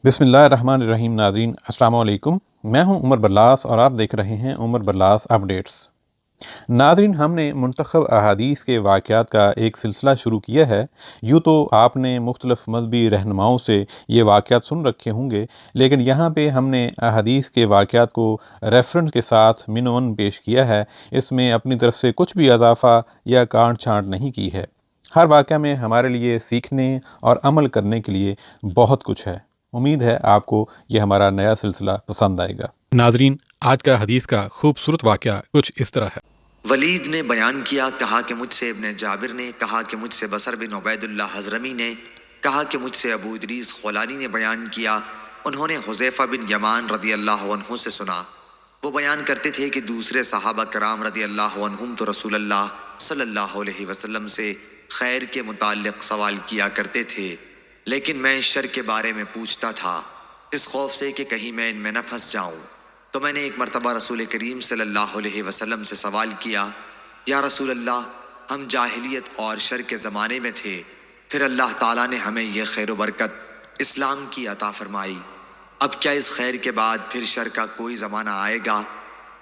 بسم اللہ الرحمن الرحیم. ناظرین السلام علیکم. میں ہوں عمر برلاس اور آپ دیکھ رہے ہیں عمر برلاس اپڈیٹس. ناظرین، ہم نے منتخب احادیث کے واقعات کا ایک سلسلہ شروع کیا ہے. یوں تو آپ نے مختلف مذہبی رہنماؤں سے یہ واقعات سن رکھے ہوں گے، لیکن یہاں پہ ہم نے احادیث کے واقعات کو ریفرنس کے ساتھ منون پیش کیا ہے. اس میں اپنی طرف سے کچھ بھی اضافہ یا کاٹ چھانٹ نہیں کی ہے. ہر واقعہ میں ہمارے لیے سیکھنے اور عمل کرنے کے لیے بہت کچھ ہے. امید ہے آپ کو یہ ہمارا نیا سلسلہ پسند آئے گا. ناظرین، آج کا حدیث کا خوبصورت واقعہ کچھ اس طرح ہے. ولید نے بیان کیا، کہا کہ مجھ سے ابن جابر نے کہا کہ مجھ سے بصر بن عبید اللہ حضرمی نے کہا کہ مجھ سے ابو ادریس خولانی نے بیان کیا. انہوں نے حذیفہ بن یمان رضی اللہ عنہ سے سنا. وہ بیان کرتے تھے کہ دوسرے صحابہ کرام رضی اللہ عنہم تو رسول اللہ صلی اللہ علیہ وسلم سے خیر کے متعلق سوال کیا کرتے تھے، لیکن میں شر کے بارے میں پوچھتا تھا اس خوف سے کہ کہیں میں ان میں نہ پھنس جاؤں. تو میں نے ایک مرتبہ رسول کریم صلی اللہ علیہ وسلم سے سوال کیا، یا رسول اللہ، ہم جاہلیت اور شر کے زمانے میں تھے، پھر اللہ تعالیٰ نے ہمیں یہ خیر و برکت اسلام کی عطا فرمائی، اب کیا اس خیر کے بعد پھر شر کا کوئی زمانہ آئے گا؟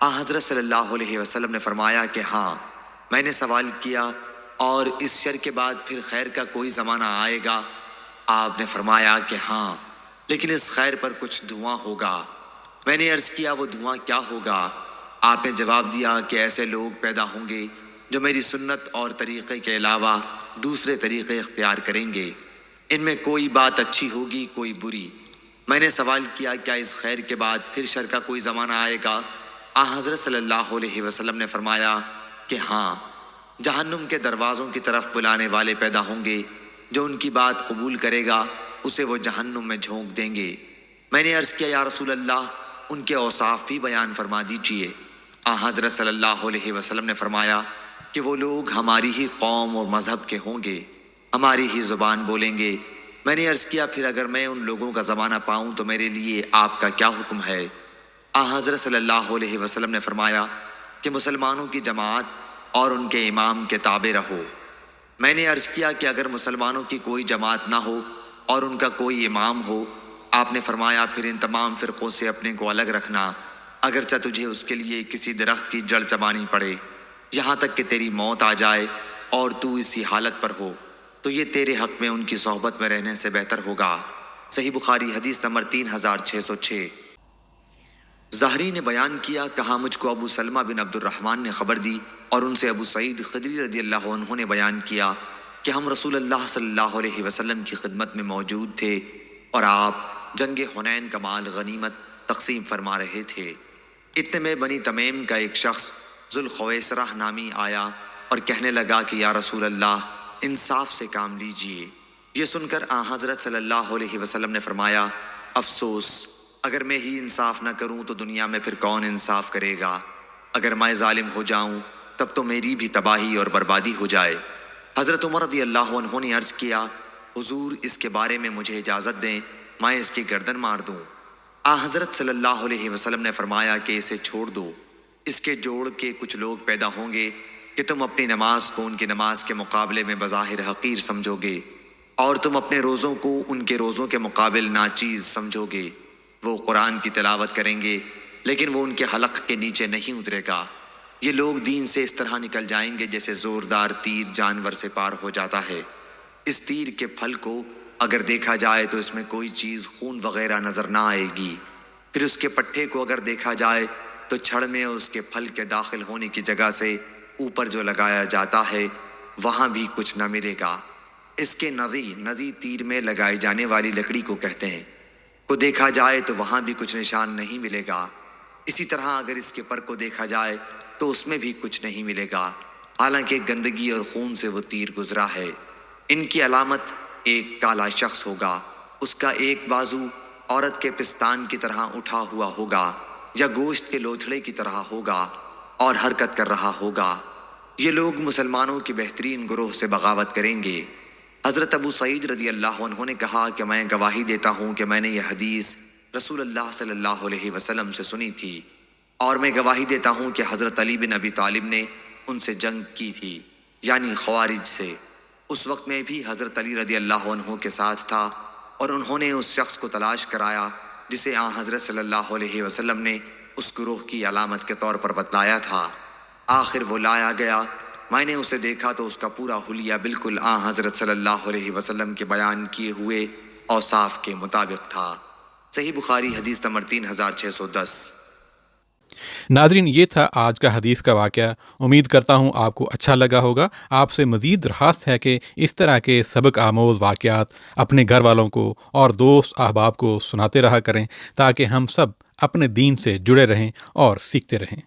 حضرت صلی اللہ علیہ وسلم نے فرمایا کہ ہاں. میں نے سوال کیا، اور اس شر کے بعد پھر خیر کا کوئی زمانہ آئے گا؟ آپ نے فرمایا کہ ہاں، لیکن اس خیر پر کچھ دھواں ہوگا. میں نے عرض کیا، وہ دھواں کیا ہوگا؟ آپ نے جواب دیا کہ ایسے لوگ پیدا ہوں گے جو میری سنت اور طریقے کے علاوہ دوسرے طریقے اختیار کریں گے. ان میں کوئی بات اچھی ہوگی، کوئی بری. میں نے سوال کیا، کیا اس خیر کے بعد پھر شر کا کوئی زمانہ آئے گا؟ حضرت صلی اللہ علیہ وسلم نے فرمایا کہ ہاں، جہنم کے دروازوں کی طرف بلانے والے پیدا ہوں گے، جو ان کی بات قبول کرے گا اسے وہ جہنم میں جھونک دیں گے. میں نے عرض کیا، یا رسول اللہ، ان کے اوصاف بھی بیان فرما دیجئے. حضرت صلی اللہ علیہ وسلم نے فرمایا کہ وہ لوگ ہماری ہی قوم اور مذہب کے ہوں گے، ہماری ہی زبان بولیں گے. میں نے عرض کیا، پھر اگر میں ان لوگوں کا زمانہ پاؤں تو میرے لیے آپ کا کیا حکم ہے؟ حضرت صلی اللہ علیہ وسلم نے فرمایا کہ مسلمانوں کی جماعت اور ان کے امام کے تابع رہو. میں نے عرض کیا کہ اگر مسلمانوں کی کوئی جماعت نہ ہو اور ان کا کوئی امام ہو؟ آپ نے فرمایا پھر ان تمام فرقوں سے اپنے کو الگ رکھنا، اگرچہ تجھے اس کے لیے کسی درخت کی جڑ چبانی پڑے، یہاں تک کہ تیری موت آ جائے اور تو اسی حالت پر ہو، تو یہ تیرے حق میں ان کی صحبت میں رہنے سے بہتر ہوگا. صحیح بخاری حدیث نمبر 3606. زہری نے بیان کیا، کہا مجھ کو ابو سلمہ بن عبد الرحمن نے خبر دی، اور ان سے ابو سعید خدری رضی اللہ عنہ نے بیان کیا کہ ہم رسول اللہ صلی اللہ علیہ وسلم کی خدمت میں موجود تھے اور آپ جنگ حنین کا مال غنیمت تقسیم فرما رہے تھے. اتنے میں بنی تمیم کا ایک شخص ذوالخویسرہ نامی آیا اور کہنے لگا کہ یا رسول اللہ، انصاف سے کام لیجئے. یہ سن کر حضرت صلی اللہ علیہ وسلم نے فرمایا، افسوس، اگر میں ہی انصاف نہ کروں تو دنیا میں پھر کون انصاف کرے گا؟ اگر میں ظالم ہو جاؤں تب تو میری بھی تباہی اور بربادی ہو جائے. حضرت عمر رضی اللہ عنہ نے عرض کیا، حضور اس کے بارے میں مجھے اجازت دیں، میں اس کی گردن مار دوں. حضرت صلی اللہ علیہ وسلم نے فرمایا کہ اسے چھوڑ دو. اس کے جوڑ کے کچھ لوگ پیدا ہوں گے کہ تم اپنی نماز کو ان کی نماز کے مقابلے میں بظاہر حقیر سمجھو گے، اور تم اپنے روزوں کو ان کے روزوں کے مقابل ناچیز سمجھو گے. وہ قرآن کی تلاوت کریں گے لیکن وہ ان کے حلق کے نیچے نہیں اترے گا. یہ لوگ دین سے اس طرح نکل جائیں گے جیسے زوردار تیر جانور سے پار ہو جاتا ہے. اس تیر کے پھل کو اگر دیکھا جائے تو اس میں کوئی چیز خون وغیرہ نظر نہ آئے گی. پھر اس کے پٹھے کو اگر دیکھا جائے تو چھڑ میں اس کے پھل کے داخل ہونے کی جگہ سے اوپر جو لگایا جاتا ہے وہاں بھی کچھ نہ ملے گا. اس کے نزی تیر میں لگائی جانے والی لکڑی کو کہتے ہیں، کو دیکھا جائے تو وہاں بھی کچھ نشان نہیں ملے گا. اسی طرح اگر اس کے پر کو دیکھا جائے تو اس میں بھی کچھ نہیں ملے گا، حالانکہ گندگی اور خون سے وہ تیر گزرا ہے. ان کی علامت ایک کالا شخص ہوگا، اس کا ایک بازو عورت کے پستان کی طرح اٹھا ہوا ہوگا یا گوشت کے لوتھڑے کی طرح ہوگا اور حرکت کر رہا ہوگا. یہ لوگ مسلمانوں کی بہترین گروہ سے بغاوت کریں گے. حضرت ابو سعید رضی اللہ عنہ نے کہا کہ میں گواہی دیتا ہوں کہ میں نے یہ حدیث رسول اللہ صلی اللہ علیہ وسلم سے سنی تھی، اور میں گواہی دیتا ہوں کہ حضرت علی بن ابی طالب نے ان سے جنگ کی تھی، یعنی خوارج سے. اس وقت میں بھی حضرت علی رضی اللہ عنہ کے ساتھ تھا اور انہوں نے اس شخص کو تلاش کرایا جسے آن حضرت صلی اللہ علیہ وسلم نے اس گروہ کی علامت کے طور پر بتلایا تھا۔ آخر وہ لایا گیا، میں نے اسے دیکھا تو اس کا پورا حلیہ بالکل آن حضرت صلی اللہ علیہ وسلم کے بیان کیے ہوئے اوصاف کے مطابق تھا۔ صحیح بخاری حدیث نمبر 3610۔ ناظرین، یہ تھا آج کا حدیث کا واقعہ۔ امید کرتا ہوں آپ کو اچھا لگا ہوگا۔ آپ سے مزید درخواست ہے کہ اس طرح کے سبق آموز واقعات اپنے گھر والوں کو اور دوست احباب کو سناتے رہا کریں تاکہ ہم سب اپنے دین سے جڑے رہیں اور سیکھتے رہیں۔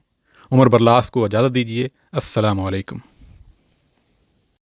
عمر برلاس کو اجازت دیجیے۔ السلام علیکم۔